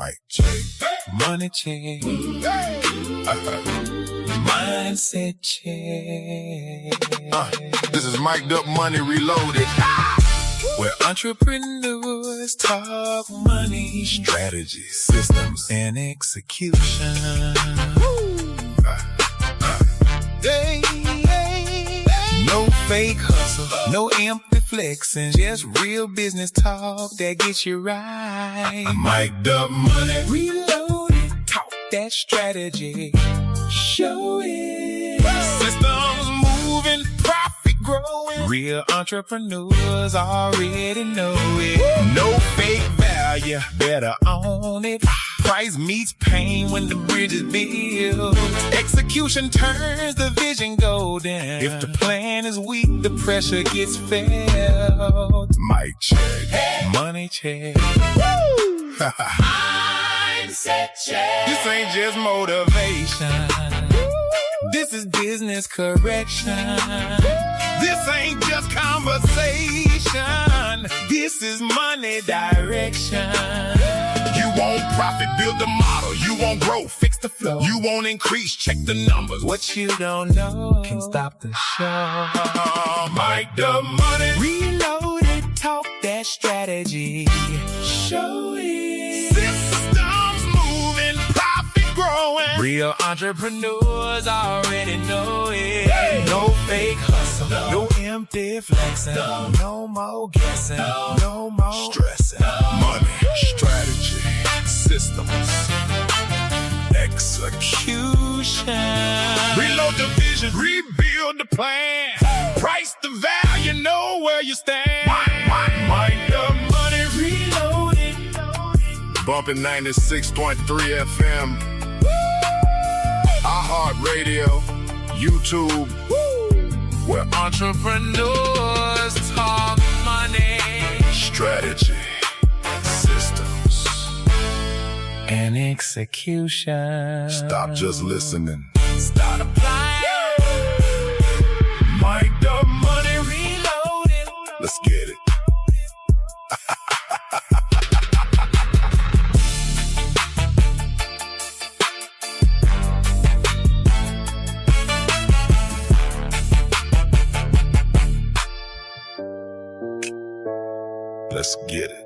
Mic check. Money check. Mindset check. This is Mic'd Up Money Reloaded. Where entrepreneurs talk money, strategy, systems, and execution. No fake hustle, no empty flexing, just real business talk that gets you right. Mic'd Up Money Reloaded, talk that strategy, show it. Systems moving, profit growing, real entrepreneurs already know it. No fake value, better own it. Price meets pain when the bridge is built. Execution turns the vision golden. If the plan is weak, the pressure gets felt. Mic check. Hey. Money check. Mindset check. This ain't just motivation. This is business correction. This ain't just conversation. This is money direction. You want profit, build the model. You want growth, fix the flow. You want increase, check the numbers. What you don't know can stop the show. Mic'd Up Money Reloaded, talk that strategy, show it. Systems moving, profit growing. Real entrepreneurs already know it. Hey. No fake hustle, no empty flexing, no more guessing, no more stressing. Money, strategy, systems, execution. Reload the vision, rebuild the plan. Price the value, know where you stand. Mic'd Up Money Reloaded. Bumping 96.3 FM. iHeartRadio, YouTube. Where entrepreneurs talk money, strategy, systems, and execution. Stop just listening. Start applying. Mic'd Up Money Reloaded. Let's get it. Let's get it.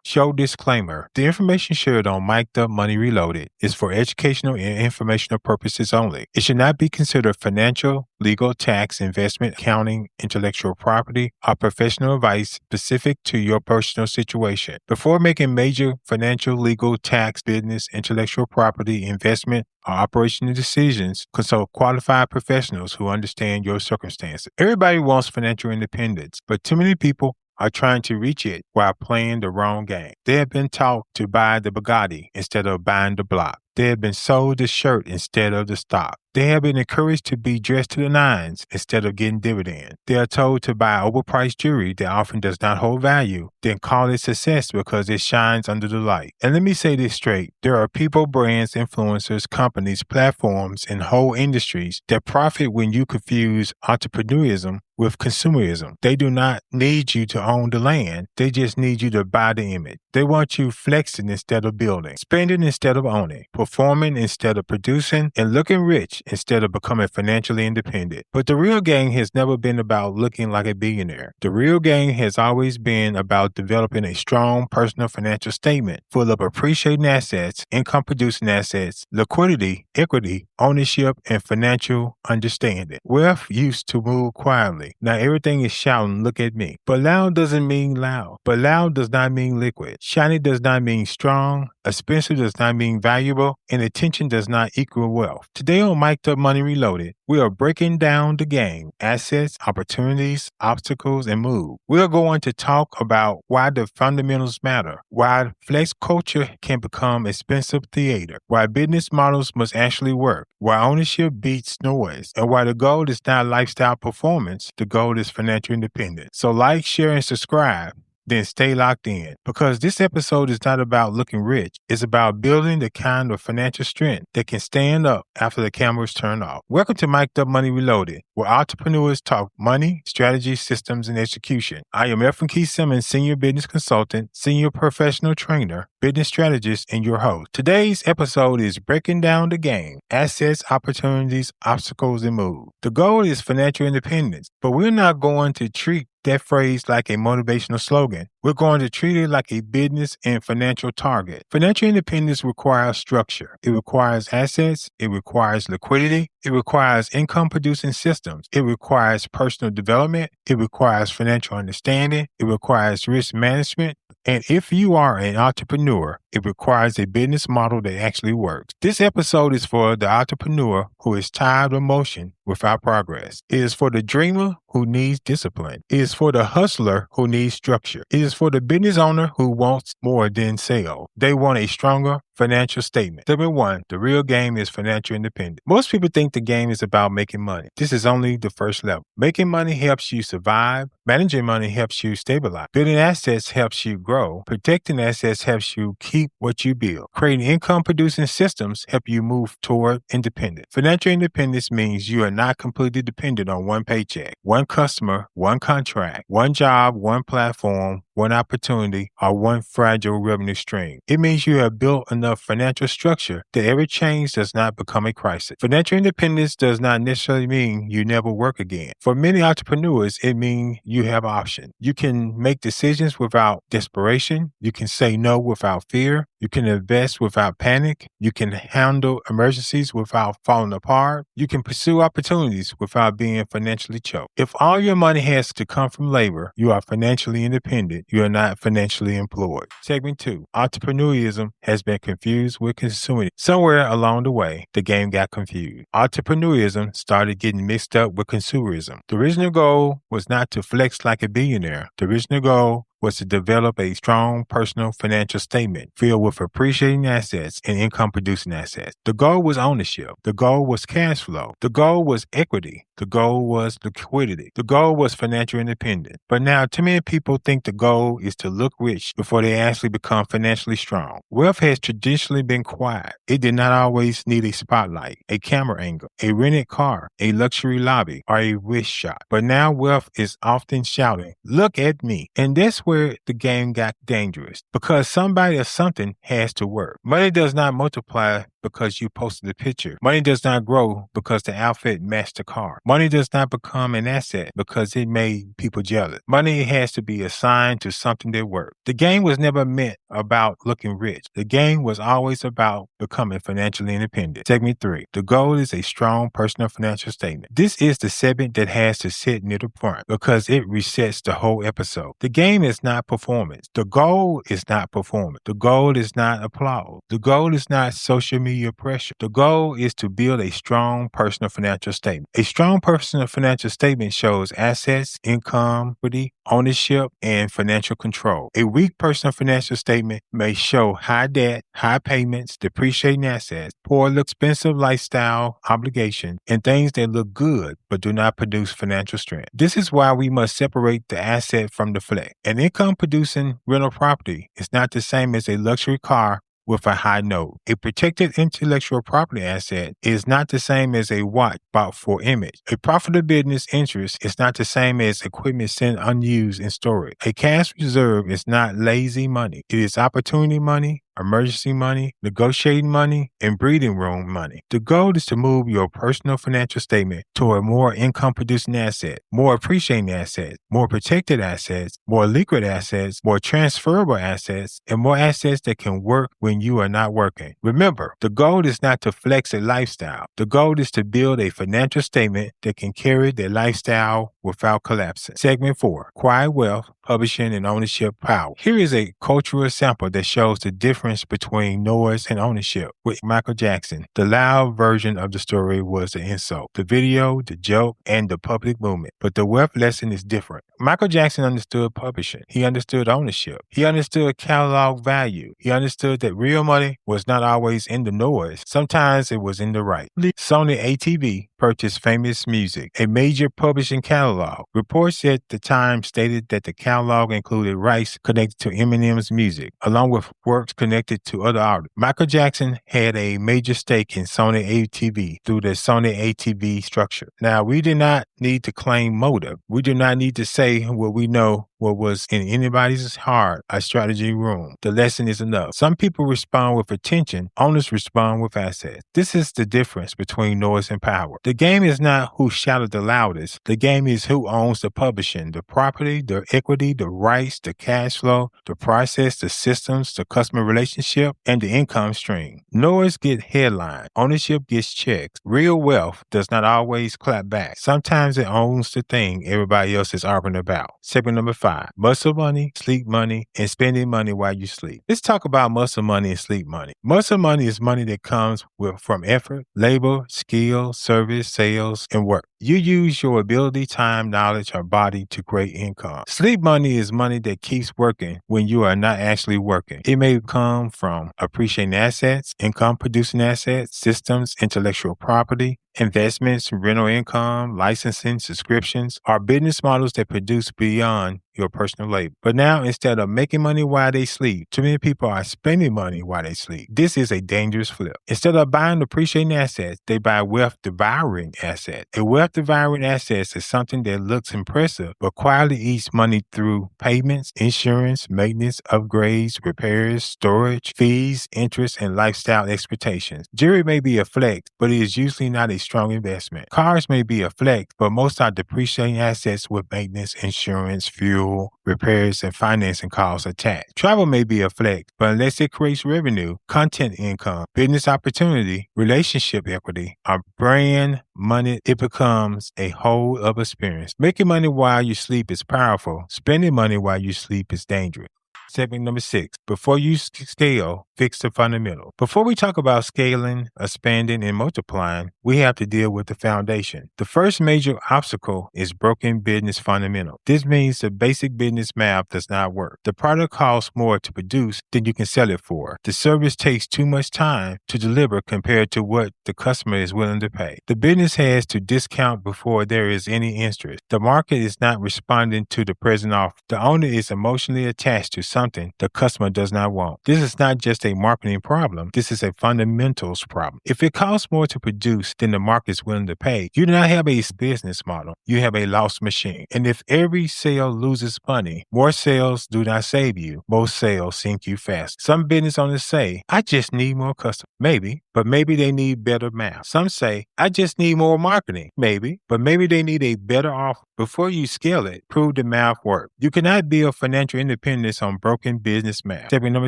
Show disclaimer. The information shared on Mic'd Up Money Reloaded is for educational and informational purposes only. It should not be considered financial, legal, tax, investment, accounting, intellectual property, or professional advice specific to your personal situation. Before making major financial, legal, tax, business, intellectual property, investment, or operational decisions, consult qualified professionals who understand your circumstances. Everybody wants financial independence, but too many people are trying to reach it while playing the wrong game. They have been taught to buy the Bugatti instead of buying the block. They have been sold the shirt instead of the stock. They have been encouraged to be dressed to the nines instead of getting dividends. They are told to buy overpriced jewelry that often does not hold value, then call it success because it shines under the light. And let me say this straight. There are people, brands, influencers, companies, platforms, and whole industries that profit when you confuse entrepreneurism with consumerism. They do not need you to own the land. They just need you to buy the image. They want you flexing instead of building, spending instead of owning, performing instead of producing, and looking rich instead of becoming financially independent. But the real game has never been about looking like a billionaire. The real game has always been about developing a strong personal financial statement full of appreciating assets, income-producing assets, liquidity, equity, ownership, and financial understanding. Wealth used to move quietly. Now everything is shouting, look at me. But loud doesn't mean loud. But loud does not mean liquid. Shiny does not mean strong. Expensive does not mean valuable. And attention does not equal wealth. Today on Mic'd Up Money Reloaded, we are breaking down the game, assets, opportunities, obstacles, and move. We are going to talk about why the fundamentals matter, why flex culture can become expensive theater, why business models must actually work, why ownership beats noise, and why the goal is not lifestyle performance, the goal is financial independence. So like, share, and subscribe then stay locked in, because this episode is not about looking rich. It's about building the kind of financial strength that can stand up after the cameras turn off. Welcome to Mic'd Up Money Reloaded, where entrepreneurs talk money, strategy, systems, and execution. I am Efrem Keith Simmons, senior business consultant, senior professional trainer, business strategist, and your host. Today's episode is breaking down the game: assets, opportunities, obstacles, and moves. The goal is financial independence, but we're not going to treat that phrase like a motivational slogan. We're going to treat it like a business and financial target. Financial independence requires structure. It requires assets. It requires liquidity. It requires income-producing systems. It requires personal development. It requires financial understanding. It requires risk management. And if you are an entrepreneur, it requires a business model that actually works. This episode is for the entrepreneur who is tired of motion without progress. It is for the dreamer who needs discipline. It is for the hustler who needs structure. It is for the business owner who wants more than sales. They want a stronger financial statement. Number one, the real game is financial independence. Most people think the game is about making money. This is only the first level. Making money helps you survive. Managing money helps you stabilize. Building assets helps you grow. Protecting assets helps you keep what you build. Creating income-producing systems help you move toward independence. Financial independence means you are not completely dependent on one paycheck, one customer, one contract, one job, one platform, one opportunity, or one fragile revenue stream. It means you have built enough financial structure that every change does not become a crisis. Financial independence does not necessarily mean you never work again. For many entrepreneurs, it means you have options. You can make decisions without desperation. You can say no without fear. You can invest without panic. You can handle emergencies without falling apart. You can pursue opportunities without being financially choked. If all your money has to come from labor, you are financially independent. You are not financially employed. Segment 2. Entrepreneurism has been confused with consumerism. Somewhere along the way, the game got confused. Entrepreneurism started getting mixed up with consumerism. The original goal was not to flex like a billionaire. The original goal was to develop a strong personal financial statement filled with appreciating assets and income-producing assets. The goal was ownership. The goal was cash flow. The goal was equity. The goal was liquidity. The goal was financial independence. But now, too many people think the goal is to look rich before they actually become financially strong. Wealth has traditionally been quiet. It did not always need a spotlight, a camera angle, a rented car, a luxury lobby, or a wrist shot. But now wealth is often shouting, "Look at me." And that's where the game got dangerous, because somebody or something has to work. Money does not multiply because you posted a picture. Money does not grow because the outfit matched the car. Money does not become an asset because it made people jealous. Money has to be assigned to something that works. The game was never meant about looking rich. The game was always about becoming financially independent. Segment 3. The goal is a strong personal financial statement. This is the segment that has to sit near the front because it resets the whole episode. The game is not performance. The goal is not performance. The goal is not applause. The goal is not social media pressure. The goal is to build a strong personal financial statement. A strong personal financial statement shows assets, income, equity, ownership, and financial control. A weak personal financial statement may show high debt, high payments, depreciating assets, poor expensive lifestyle obligation, and things that look good but do not produce financial strength. This is why we must separate the asset from the flex. An income-producing rental property is not the same as a luxury car with a high note. A protected intellectual property asset is not the same as a watch bought for image. A profitable business interest is not the same as equipment sent unused in storage. A cash reserve is not lazy money. It is opportunity money, emergency money, negotiating money, and breathing room money. The goal is to move your personal financial statement toward more income-producing assets, more appreciating assets, more protected assets, more liquid assets, more transferable assets, and more assets that can work when you are not working. Remember, the goal is not to flex a lifestyle. The goal is to build a financial statement that can carry the lifestyle without collapsing. Segment 4. Quiet wealth, publishing, and ownership power. Here is a cultural sample that shows the difference between noise and ownership with Michael Jackson. The loud version of the story was the insult, the video, the joke, and the public movement. But the wealth lesson is different. Michael Jackson understood publishing. He understood ownership. He understood catalog value. He understood that real money was not always in the noise. Sometimes it was in the right. Sony ATV purchase famous music, a major publishing catalog. Reports at the time stated that the catalog included rights connected to Eminem's music, along with works connected to other artists. Michael Jackson had a major stake in Sony ATV through the Sony ATV structure. Now, we do not need to claim motive. We do not need to say what we know what was in anybody's heart, a strategy room. The lesson is enough. Some people respond with attention, owners respond with assets. This is the difference between noise and power. The game is not who shouted the loudest. The game is who owns the publishing, the property, the equity, the rights, the cash flow, the process, the systems, the customer relationship, and the income stream. Noise gets headline. Ownership gets checks. Real wealth does not always clap back. Sometimes it owns the thing everybody else is arguing about. Segment number 5. Muscle money, sleep money, and spending money while you sleep. Let's talk about muscle money and sleep money. Muscle money is money that comes from effort, labor, skill, service, sales, and work. You use your ability, time, knowledge, or body to create income. Sleep money is money that keeps working when you are not actually working. It may come from appreciating assets, income producing assets, systems, intellectual property, investments, rental income, licensing, subscriptions, or business models that produce beyond your personal labor. But now, instead of making money while they sleep, too many people are spending money while they sleep. This is a dangerous flip. Instead of buying appreciating assets, they buy wealth-devouring assets. A wealth-devouring asset is something that looks impressive, but quietly eats money through payments, insurance, maintenance, upgrades, repairs, storage, fees, interest, and lifestyle expectations. Jewelry may be a flex, but it is usually not a strong investment. Cars may be a flex, but most are depreciating assets with maintenance, insurance, fuel, repairs, and financing costs attached. Travel may be a flex, but unless it creates revenue, content income, business opportunity, relationship equity, or brand money, it becomes a whole other experience. Making money while you sleep is powerful. Spending money while you sleep is dangerous. Segment number 6. Before you scale, fix the fundamental. Before we talk about scaling, expanding, and multiplying, we have to deal with the foundation. The first major obstacle is broken business fundamental. This means the basic business math does not work. The product costs more to produce than you can sell it for. The service takes too much time to deliver compared to what the customer is willing to pay. The business has to discount before there is any interest. The market is not responding to the present offer. The owner is emotionally attached to something the customer does not want. This is not just a marketing problem. This is a fundamentals problem. If it costs more to produce than the market is willing to pay, you do not have a business model. You have a lost machine. And if every sale loses money, more sales do not save you. Most sales sink you fast. Some business owners say, I just need more customers. Maybe, but maybe they need better math. Some say, I just need more marketing. Maybe, but maybe they need a better offer. Before you scale it, prove the math works. You cannot build financial independence on broken business math. Step number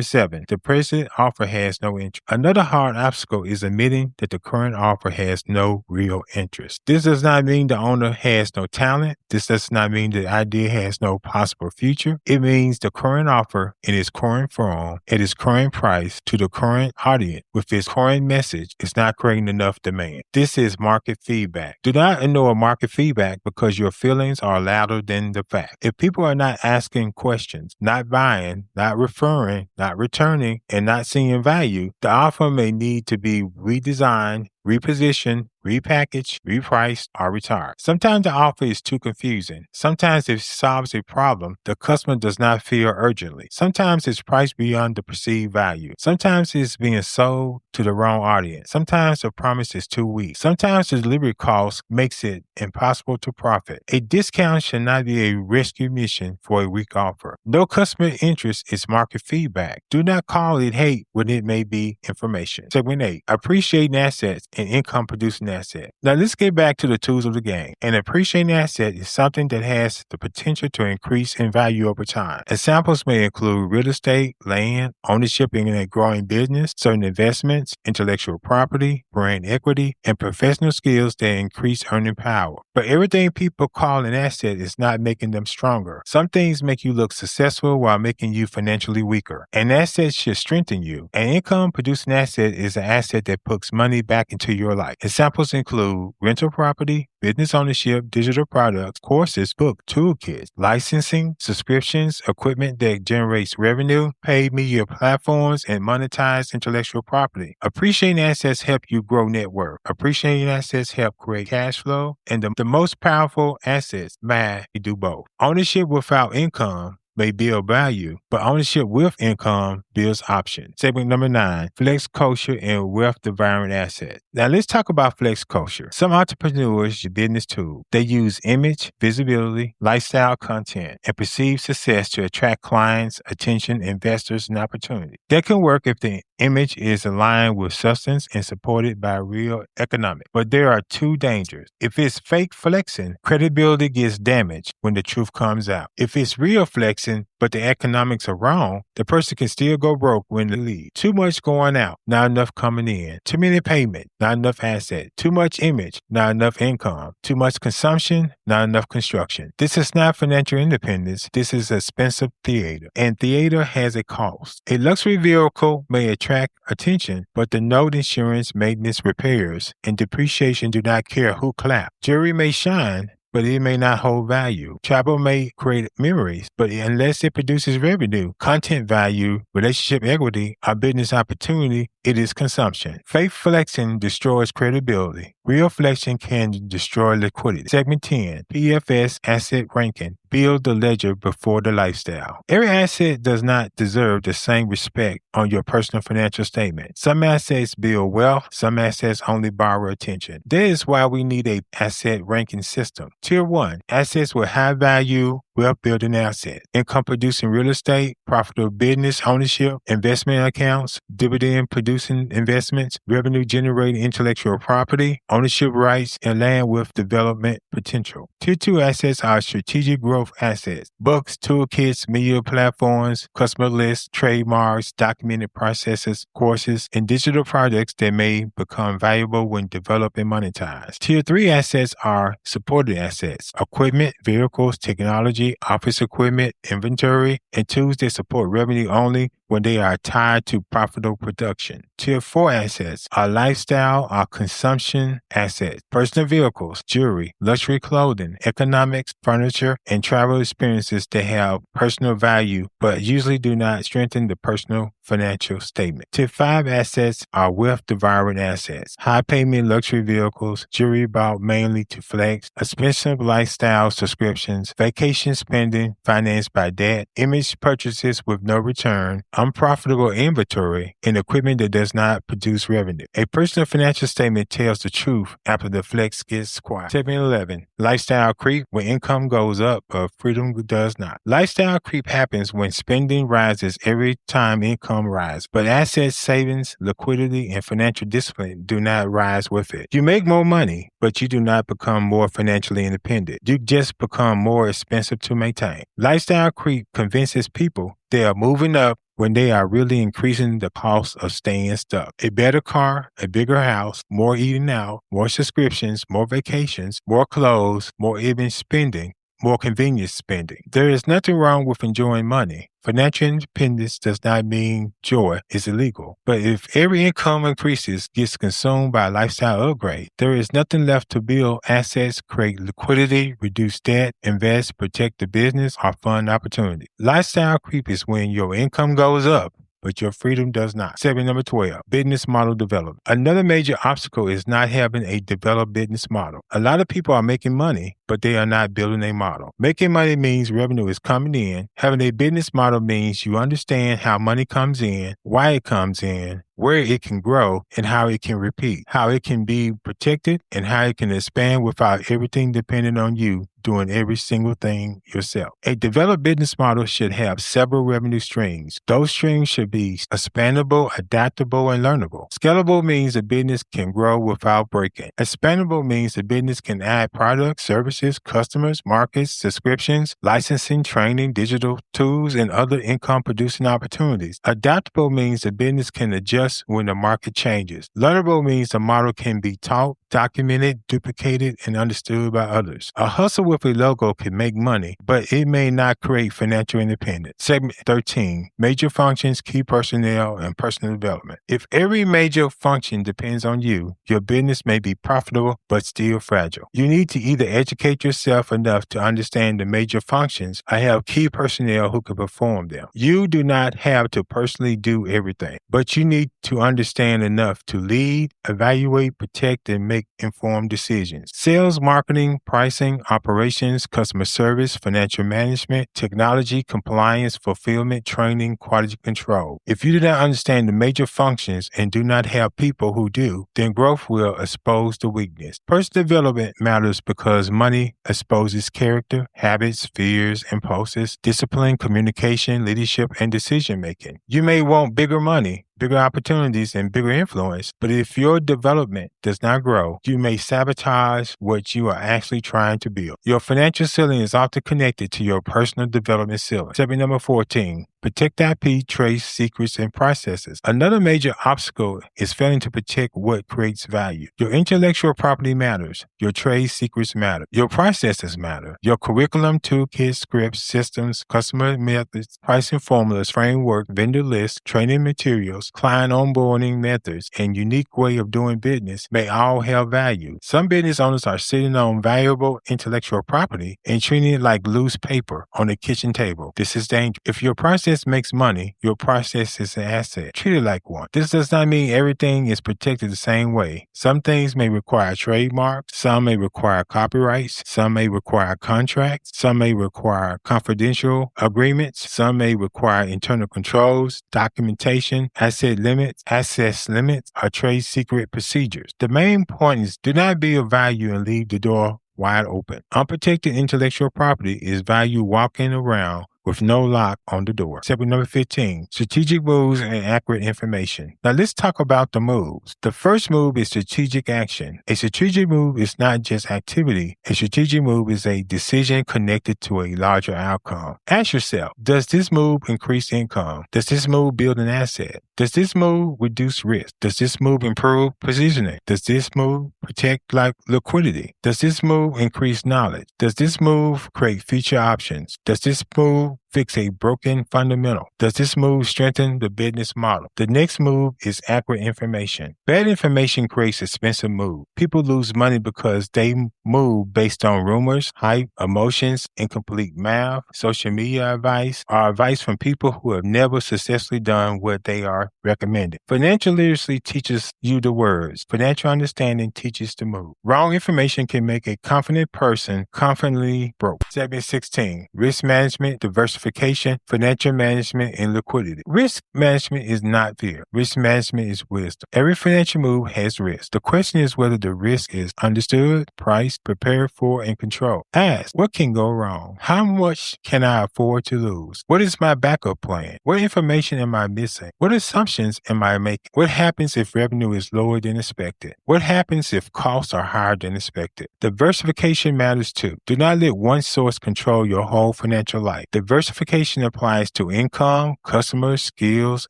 7, the present offer has no interest. Another hard obstacle is admitting that the current offer has no real interest. This does not mean the owner has no talent. This does not mean the idea has no possible future. It means the current offer in its current form, at its current price, to the current audience, with its current message, is not creating enough demand. This is market feedback. Do not ignore market feedback because your feelings are louder than the fact. If people are not asking questions, not buying, not referring, not returning, and not seeing value, the offer may need to be redesigned, repositioned, repackaged, repriced, or retired. Sometimes the offer is too confusing. Sometimes it solves a problem the customer does not feel urgently. Sometimes it's priced beyond the perceived value. Sometimes it's being sold to the wrong audience. Sometimes the promise is too weak. Sometimes the delivery cost makes it impossible to profit. A discount should not be a rescue mission for a weak offer. No customer interest is market feedback. Do not call it hate when it may be information. Segment 8, appreciating assets and income producing asset. Now let's get back to the tools of the game. An appreciating asset is something that has the potential to increase in value over time. Examples may include real estate, land, ownership in a growing business, certain investments, intellectual property, brand equity, and professional skills that increase earning power. But everything people call an asset is not making them stronger. Some things make you look successful while making you financially weaker. An asset should strengthen you. An income producing asset is an asset that puts money back into to your life. Examples include rental property, business ownership, digital products, courses, book, toolkits, licensing, subscriptions, equipment that generates revenue, paid media platforms, and monetize intellectual property. Appreciating assets help you grow net worth. Appreciating assets help create cash flow, and the most powerful assets may do both. Ownership without income may build value, but ownership with income builds options. Segment number 9, flex culture and wealth-devouring assets. Now let's talk about flex culture. Some entrepreneurs use business tools. They use image, visibility, lifestyle content, and perceived success to attract clients, attention, investors, and opportunity. That can work if the image is aligned with substance and supported by real economics. But there are two dangers. If it's fake flexing, credibility gets damaged when the truth comes out. If it's real flexing, but the economics are wrong, the person can still go broke when they leave. Too much going out, not enough coming in. Too many payments, not enough assets. Too much image, not enough income. Too much consumption, not enough construction. This is not financial independence. This is expensive theater. And theater has a cost. A luxury vehicle may attract attention, but the note, insurance, maintenance, repairs, and depreciation do not care who claps. Jewelry may shine, but it may not hold value. Travel may create memories, but unless it produces revenue, content value, relationship equity, or business opportunity, it is consumption. Fake flexing destroys credibility. Real flexing can destroy liquidity. Segment 10, PFS asset ranking. Build the ledger before the lifestyle. Every asset does not deserve the same respect on your personal financial statement. Some assets build wealth, some assets only borrow attention. That is why we need a asset ranking system. Tier 1, assets with high value, wealth-building assets, income-producing real estate, profitable business ownership, investment accounts, dividend-producing investments, revenue-generating intellectual property, ownership rights, and land with development potential. Tier 2 assets are strategic growth assets, books, toolkits, media platforms, customer lists, trademarks, documented processes, courses, and digital products that may become valuable when developed and monetized. Tier 3 assets are supported assets, equipment, vehicles, technology, office equipment, inventory, and tools that support revenue only when they are tied to profitable production. Tier 4 assets are lifestyle or consumption assets, personal vehicles, jewelry, luxury clothing, economics, furniture, and travel experiences that have personal value but usually do not strengthen the personal financial statement. Tier 5 assets are wealth-devouring assets, high-payment luxury vehicles, jewelry bought mainly to flex, expensive lifestyle subscriptions, vacation spending financed by debt, image purchases with no return, unprofitable inventory, and equipment that does not produce revenue. A personal financial statement tells the truth after the flex gets quiet. Segment 11. Lifestyle creep, when income goes up, but freedom does not. Lifestyle creep happens when spending rises every time income rises, but assets, savings, liquidity, and financial discipline do not rise with it. You make more money, but you do not become more financially independent. You just become more expensive to maintain. Lifestyle creep convinces people they are moving up when they are really increasing the cost of staying stuck. A better car, a bigger house, more eating out, more subscriptions, more vacations, more clothes, more even spending, more convenience spending. There is nothing wrong with enjoying money. Financial independence does not mean joy is illegal. But if every income increases gets consumed by a lifestyle upgrade, there is nothing left to build assets, create liquidity, reduce debt, invest, protect the business, or fund opportunity. Lifestyle creep is when your income goes up, but your freedom does not. Segment number 12, business model development. Another major obstacle is not having a developed business model. A lot of people are making money, but they are not building a model. Making money means revenue is coming in. Having a business model means you understand how money comes in, why it comes in, where it can grow, and how it can repeat, how it can be protected, and how it can expand without everything depending on you doing every single thing yourself. A developed business model should have several revenue streams. Those streams should be expandable, adaptable, and learnable. Scalable means the business can grow without breaking. Expandable means the business can add products, services, customers, markets, subscriptions, licensing, training, digital tools, and other income-producing opportunities. Adaptable means the business can adjust when the market changes. Learnable means the model can be taught, documented, duplicated, and understood by others. A hustle with a logo can make money, but it may not create financial independence. Segment 13, major functions, key personnel, and personal development. If every major function depends on you, your business may be profitable but still fragile. You need to either educate yourself enough to understand the major functions or have key personnel who can perform them. You do not have to personally do everything, but you need to understand enough to lead, evaluate, protect, and make informed decisions. Sales, marketing, pricing, operations, customer service, financial management, technology, compliance, fulfillment, training, quality control. If you do not understand the major functions and do not have people who do, then growth will expose the weakness. Personal development matters because money exposes character, habits, fears, impulses, discipline, communication, leadership, and decision making. You may want bigger money, bigger opportunities, and bigger influence, but if your development does not grow, you may sabotage what you are actually trying to build. Your financial ceiling is often connected to your personal development ceiling. Segment number 14. Protect IP, trade secrets, and processes. Another major obstacle is failing to protect what creates value. Your intellectual property matters. Your trade secrets matter. Your processes matter. Your curriculum, toolkits, scripts, systems, customer methods, pricing formulas, framework, vendor lists, training materials, client onboarding methods, and unique way of doing business may all have value. Some business owners are sitting on valuable intellectual property and treating it like loose paper on a kitchen table. This is dangerous. If your process makes money, your process is an asset. Treat it like one. This does not mean everything is protected the same way. Some things may require trademarks, some may require copyrights, some may require contracts, some may require confidential agreements, some may require internal controls, documentation, asset limits, access limits, or trade secret procedures. The main point is do not build value and leave the door wide open. Unprotected intellectual property is value walking around with no lock on the door. Segment number 15, strategic moves and accurate information. Now let's talk about the moves. The first move is strategic action. A strategic move is not just activity. A strategic move is a decision connected to a larger outcome. Ask yourself, does this move increase income? Does this move build an asset? Does this move reduce risk? Does this move improve positioning? Does this move protect liquidity? Does this move increase knowledge? Does this move create future options? Does this move fix a broken fundamental? Does this move strengthen the business model? The next move is accurate information. Bad information creates expensive moves. People lose money because they move based on rumors, hype, emotions, incomplete math, social media advice, or advice from people who have never successfully done what they are recommended. Financial literacy teaches you the words. Financial understanding teaches the move. Wrong information can make a confident person confidently broke. Segment 16, risk management, diversification, financial management, and liquidity. Risk management is not fear. Risk management is wisdom. Every financial move has risk. The question is whether the risk is understood, priced, prepared for, and controlled. Ask, what can go wrong? How much can I afford to lose? What is my backup plan? What information am I missing? What assumptions am I making? What happens if revenue is lower than expected? What happens if costs are higher than expected? Diversification matters too. Do not let one source control your whole financial life. Diversification applies to income, customers, skills,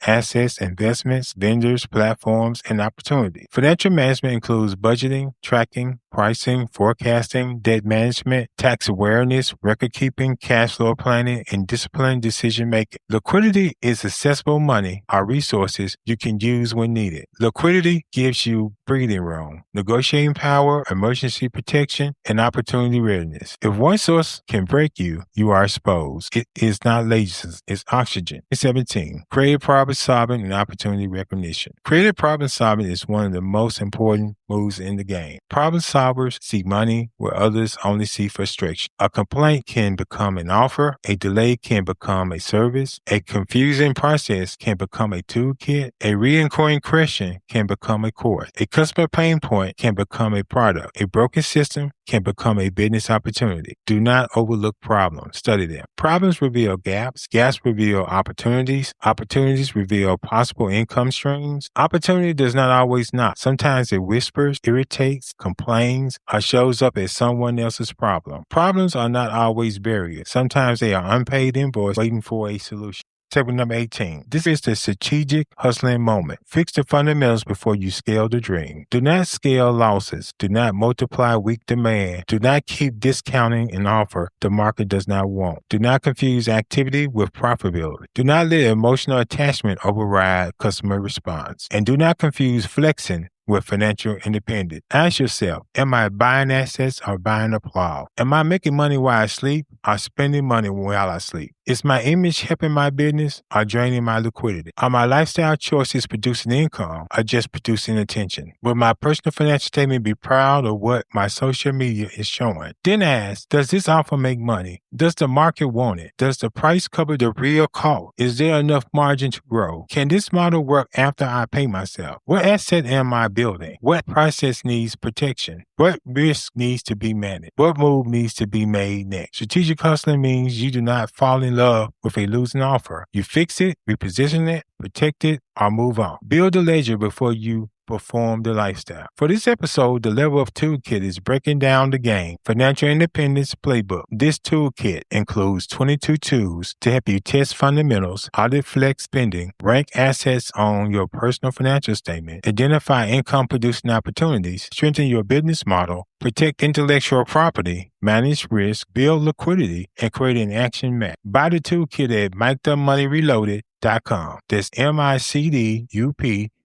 assets, investments, vendors, platforms, and opportunity. Financial management includes budgeting, tracking, pricing, forecasting, debt management, tax awareness, record keeping, cash flow planning, and disciplined decision making. Liquidity is accessible money or resources you can use when needed. Liquidity gives you breathing room, negotiating power, emergency protection, and opportunity readiness. If one source can break you, you are exposed. It is not laziness, it's oxygen. 17. Creative problem solving and opportunity recognition. Creative problem solving is one of the most important moves in the game. Problem solvers see money where others only see frustration. A complaint can become an offer. A delay can become a service. A confusing process can become a toolkit. A recurring question can become a course. A customer pain point can become a product. A broken system can become a business opportunity. Do not overlook problems. Study them. Problems reveal gaps. Gaps reveal opportunities. Opportunities reveal possible income streams. Opportunity does not always knock. Sometimes it whispers, irritates, complains, or shows up as someone else's problem. Problems are not always barriers. Sometimes they are unpaid invoices waiting for a solution. Table number 18. This is the strategic hustling moment. Fix the fundamentals before you scale the dream. Do not scale losses. Do not multiply weak demand. Do not keep discounting an offer the market does not want. Do not confuse activity with profitability. Do not let emotional attachment override customer response. And do not confuse flexing with financial independence. Ask yourself, am I buying assets or buying applause? Am I making money while I sleep or spending money while I sleep? Is my image helping my business or draining my liquidity? Are my lifestyle choices producing income or just producing attention? Will my personal financial statement be proud of what my social media is showing? Then ask, does this offer make money? Does the market want it? Does the price cover the real cost? Is there enough margin to grow? Can this model work after I pay myself? What asset am I building? What process needs protection? What risk needs to be managed? What move needs to be made next? Strategic hustling means you do not fall in love with a losing offer. You fix it, reposition it, protect it, or move on. Build a ledger before you perform the lifestyle. For this episode, the Level Up Toolkit is breaking down the game Financial Independence Playbook. This toolkit includes 22 tools to help you test fundamentals, audit flex spending, rank assets on your personal financial statement, identify income-producing opportunities, strengthen your business model, protect intellectual property, manage risk, build liquidity, and create an action map. Buy the toolkit at MikeTheMoneyReloaded.com. That's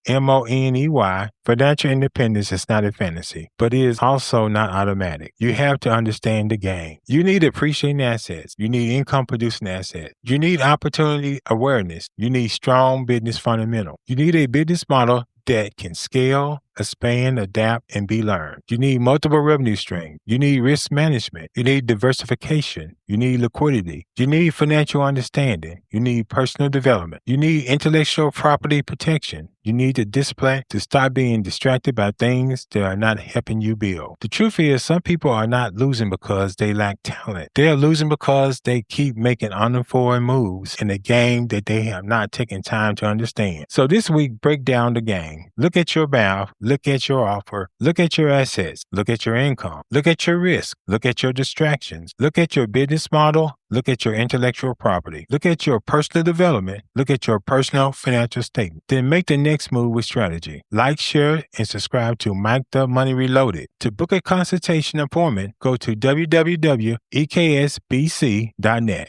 MICDUPMONEY. Financial independence is not a fantasy, but it is also not automatic. You have to understand the game. You need appreciating assets. You need income-producing assets. You need opportunity awareness. You need strong business fundamentals. You need a business model that can scale, expand, adapt, and be learned. You need multiple revenue streams. You need risk management. You need diversification. You need liquidity. You need financial understanding. You need personal development. You need intellectual property protection. You need the discipline to stop being distracted by things that are not helping you build. The truth is, some people are not losing because they lack talent. They are losing because they keep making uninformed moves in a game that they have not taken time to understand. So this week, break down the game. Look at your mouth. Look at your offer. Look at your assets. Look at your income. Look at your risk. Look at your distractions. Look at your business model. Look at your intellectual property. Look at your personal development. Look at your personal financial statement. Then make the next move with strategy. Like, share, and subscribe to Mike the Money Reloaded. To book a consultation appointment, go to www.eksbc.net.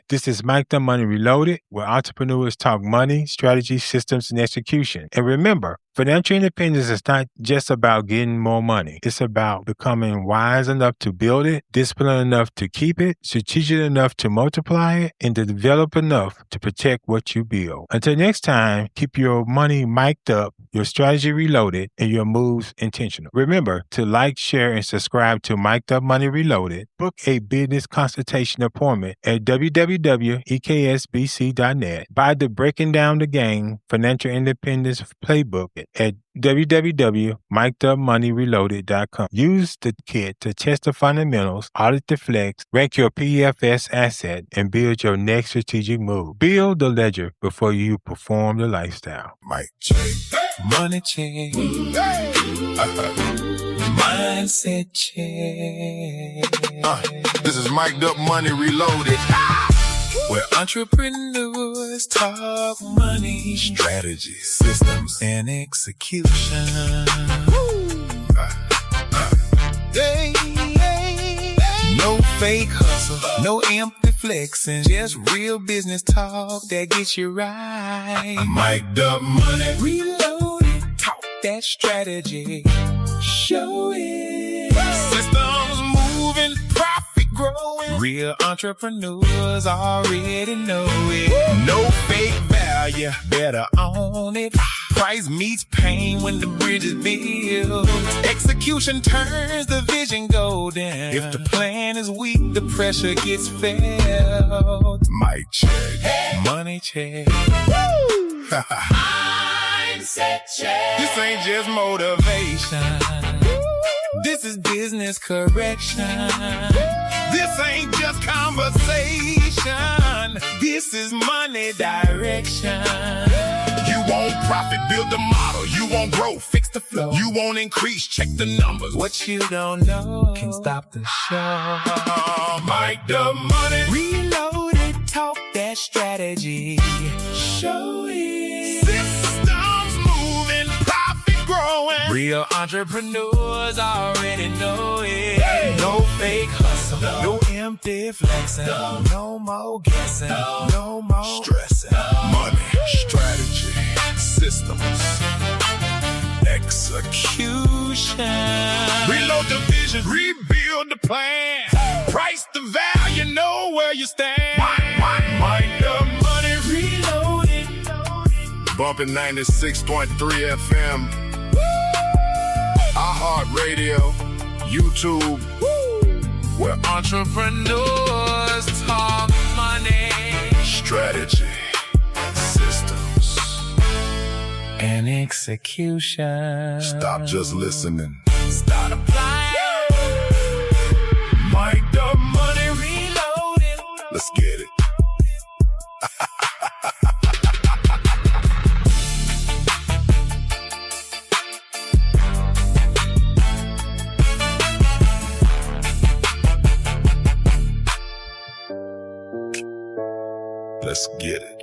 This is Mike the Money Reloaded, where entrepreneurs talk money, strategy, systems, and execution. And remember, financial independence is not just about getting more money. It's about becoming wise enough to build it, disciplined enough to keep it, strategic enough to multiply it, and to develop enough to protect what you build. Until next time, keep your money mic'd up, your strategy reloaded, and your moves intentional. Remember to like, share, and subscribe to Mike the Money Reloaded. Book a business consultation appointment at www.eksbc.net. Buy the Breaking Down the Game Financial Independence Playbook at www.MikeTheMoneyReloaded.com. Use the kit to test the fundamentals, audit the flex, rank your PFS asset, and build your next strategic move. Build the ledger before you perform the lifestyle. Mike check. Money check. Mindset check. This is Mike the Money Reloaded. Where entrepreneurs talk money, Strategy, systems, and execution. No fake hustle, no empty flexing, just real business talk that gets you right. Mike the Money Reloaded, talk that strategy, show it. Systems moving, profit growing. Real entrepreneurs already know it. No fake value, Better own it. Price meets pain when the bridge is built. Execution turns the vision golden. If the plan is weak, the pressure gets felt. Mike check. Money check. Mindset check. This ain't just motivation. This is business correction. This ain't just conversation. This is money direction. You want profit, build the model. You want growth, Fix the flow. you want increase, check the numbers. What you don't know can stop the show. Mike the Money Reloaded, talk that that strategy. Show it. Systems moving, profit growing. Real entrepreneurs already know it. Hey. No fake hustle, no empty flexing, no more guessing, no more stressing. Money, strategy, systems, execution. Reload the vision, rebuild the plan. Price the value, know where you stand. Mind the money, reload it. Bumping 96.3 FM. iHeartRadio, YouTube. Where entrepreneurs talk money, strategy, systems, and execution. Stop just listening. Start applying. Mike the money reloaded. Let's get it. Let's get it.